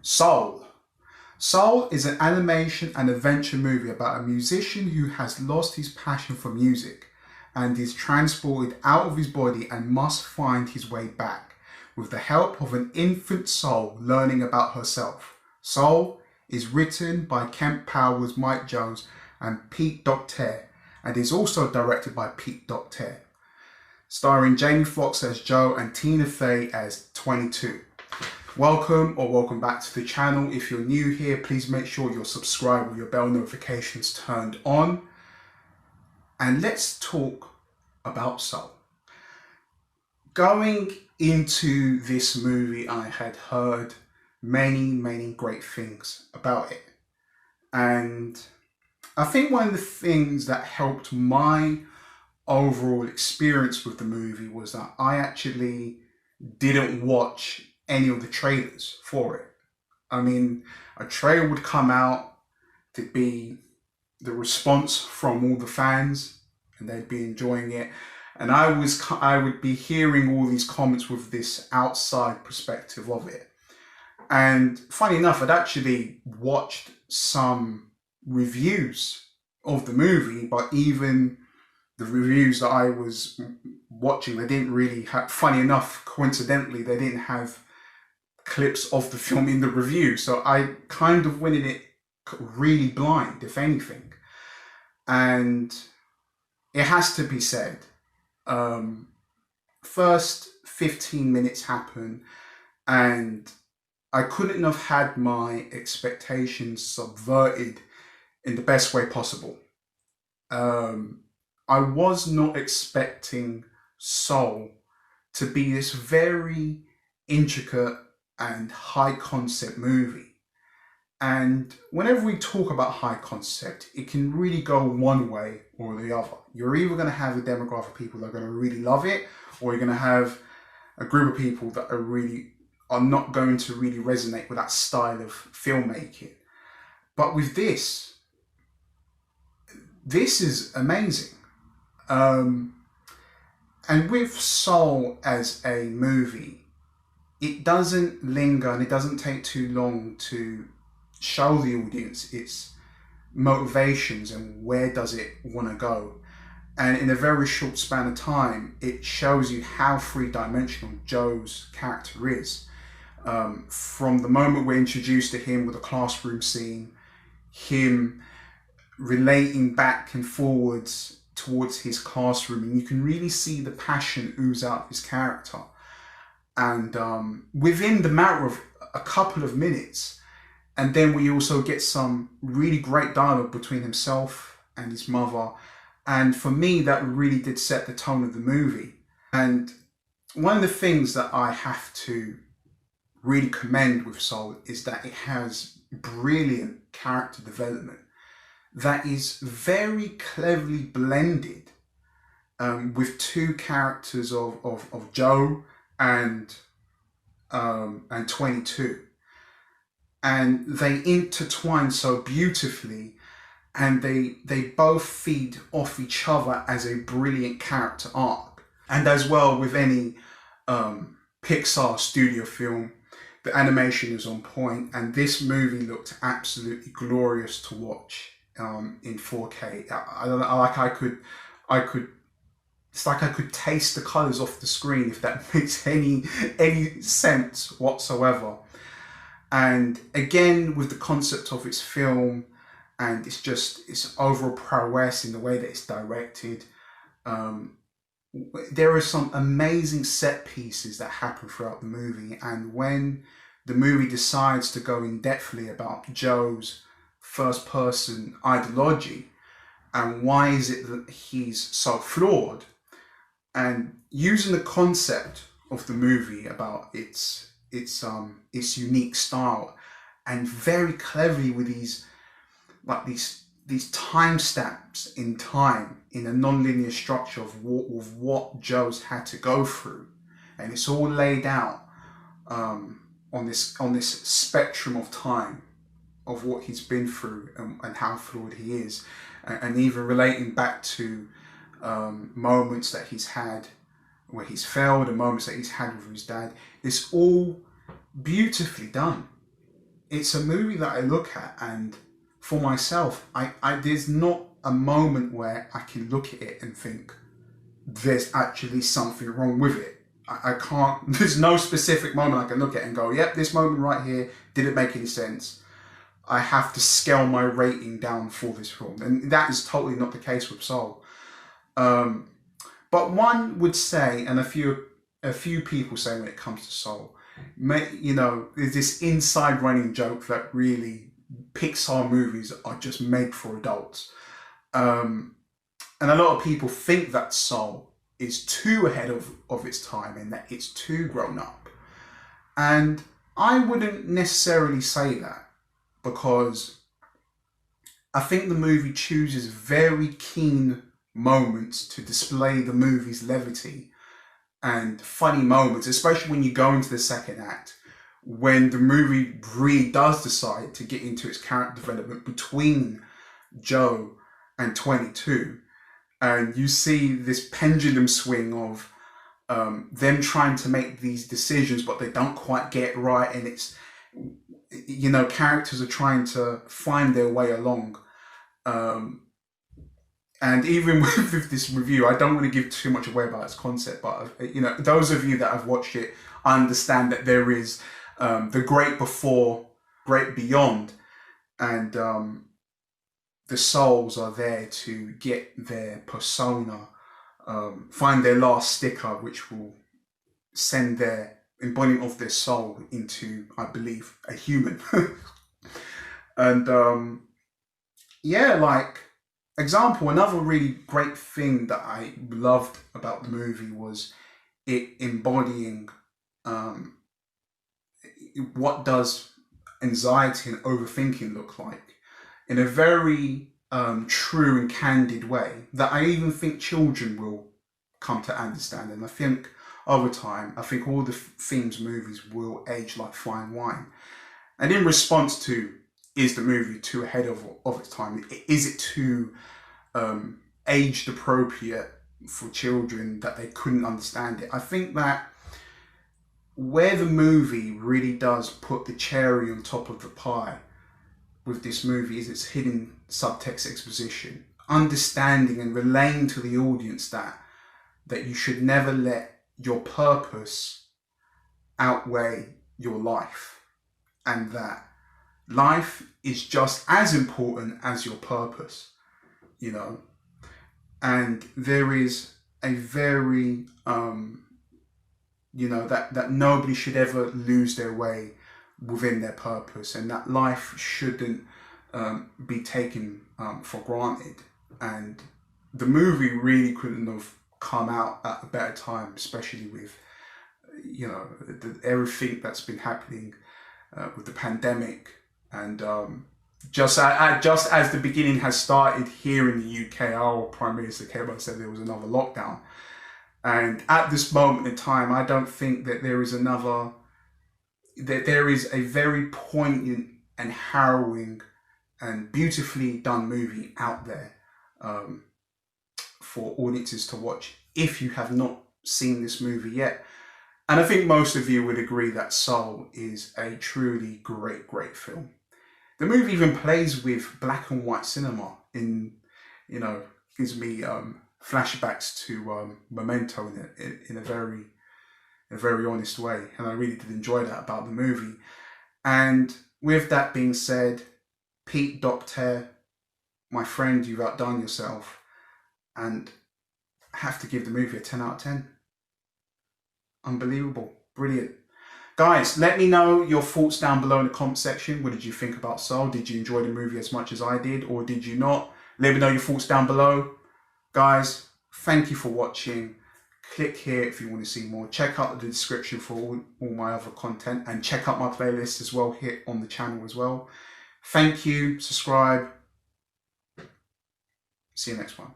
Soul. Soul is an animation and adventure movie about a musician who has lost his passion for music and is transported out of his body and must find his way back with the help of an infant soul learning about herself. Soul is written by Kemp Powers, Mike Jones and Pete Docter and is also directed by Pete Docter, starring Jamie Foxx as Joe and Tina Fey as 22. Welcome back to the channel. If you're new here, please make sure you're subscribed with your bell notifications turned on. And let's talk about Soul. Going into this movie, I had heard many great things about it. And I think one of the things that helped my overall experience with the movie was that I actually didn't watch any of the trailers for it. I mean, a trailer would come out to be the response from all the fans and they'd be enjoying it. And I would be hearing all these comments with this outside perspective of it. And funny enough, I'd actually watched some reviews of the movie, but even the reviews that I was watching, they didn't really have, funny enough, coincidentally, they didn't have clips of the film in the review. So I kind of went in it really blind, if anything. And it has to be said, first 15 minutes happen and I couldn't have had my expectations subverted in the best way possible. I was not expecting Soul to be this very intricate and high concept movie. And whenever we talk about high concept, it can really go one way or the other. You're either going to have a demographic of people that are going to really love it, or you're going to have a group of people that are not going to really resonate with that style of filmmaking. But with this is amazing. And with Soul as a movie, it doesn't linger and it doesn't take too long to show the audience its motivations and where does it want to go. And in a very short span of time, it shows you how three-dimensional Joe's character is. From the moment we're introduced to him with a classroom scene, him relating back and forwards towards his classroom, and you can really see the passion ooze out of his character. And within the matter of a couple of minutes, and then we also get some really great dialogue between himself and his mother. And for me, that really did set the tone of the movie. And one of the things that I have to really commend with Soul is that it has brilliant character development that is very cleverly blended with two characters of Joe and 22, and they intertwine so beautifully, and they both feed off each other as a brilliant character arc. And as well with any Pixar studio film, the animation is on point, and this movie looked absolutely glorious to watch in 4K. I don't know, I could. It's like I could taste the colours off the screen, if that makes any sense whatsoever. And again, with the concept of its film and its overall prowess in the way that it's directed, there are some amazing set pieces that happen throughout the movie. And when the movie decides to go in depthly about Joe's first person ideology and why is it that he's so flawed, and using the concept of the movie about its unique style, and very cleverly with these time stamps in time in a non-linear structure of what Joe's had to go through, and it's all laid out on this spectrum of time of what he's been through and how flawed he is, and even relating back to moments that he's had where he's failed and moments that he's had with his dad. It's all beautifully done. it's a movie that I look at, and for myself, I there's not a moment where I can look at it and think there's actually something wrong with it. I can't. There's no specific moment I can look at and go, "Yep, this moment right here didn't make any sense." I have to scale my rating down for this film, and that is totally not the case with Soul. Um, but one would say, and a few people say when it comes to Soul, there's this inside running joke that really Pixar movies are just made for adults. Um, and a lot of people think that Soul is too ahead of its time and that it's too grown up. And I wouldn't necessarily say that, because I think the movie chooses very keen moments to display the movie's levity and funny moments, especially when you go into the second act, when the movie really does decide to get into its character development between Joe and 22. And you see this pendulum swing of them trying to make these decisions, but they don't quite get right. And it's, characters are trying to find their way along. And even with this review, I don't want to give too much away about its concept, but those of you that have watched it understand that there is the great before, great beyond, and the souls are there to get their persona, find their last sticker, which will send their embodiment of their soul into, I believe, a human. And another really great thing that I loved about the movie was it embodying what does anxiety and overthinking look like in a very true and candid way that I even think children will come to understand. And I think over time, all the themes movies will age like fine wine. And in response to, is the movie too ahead of its time? Is it too aged appropriate for children that they couldn't understand it? I think that where the movie really does put the cherry on top of the pie with this movie is its hidden subtext exposition, understanding and relaying to the audience that you should never let your purpose outweigh your life, and that life is just as important as your purpose, and there is a very that nobody should ever lose their way within their purpose, and that life shouldn't be taken for granted. And the movie really couldn't have come out at a better time, especially with everything that's been happening with the pandemic, and just as the beginning has started here in the UK, our Prime Minister came out and said there was another lockdown. And at this moment in time, I don't think that there is a very poignant and harrowing and beautifully done movie out there for audiences to watch if you have not seen this movie yet. And I think most of you would agree that Soul is a truly great, great film. The movie even plays with black and white cinema gives me flashbacks to Memento in a very honest way, and I really did enjoy that about the movie. And with that being said, Pete Docter, my friend, you've outdone yourself, and I have to give the movie a 10 out of 10. Unbelievable, brilliant. Guys, let me know your thoughts down below in the comment section. What did you think about Soul? Did you enjoy the movie as much as I did, or did you not? Let me know your thoughts down below. Guys, thank you for watching. Click here if you want to see more. Check out the description for all my other content, and check out my playlist as well here on the channel as well. Thank you. Subscribe. See you next one.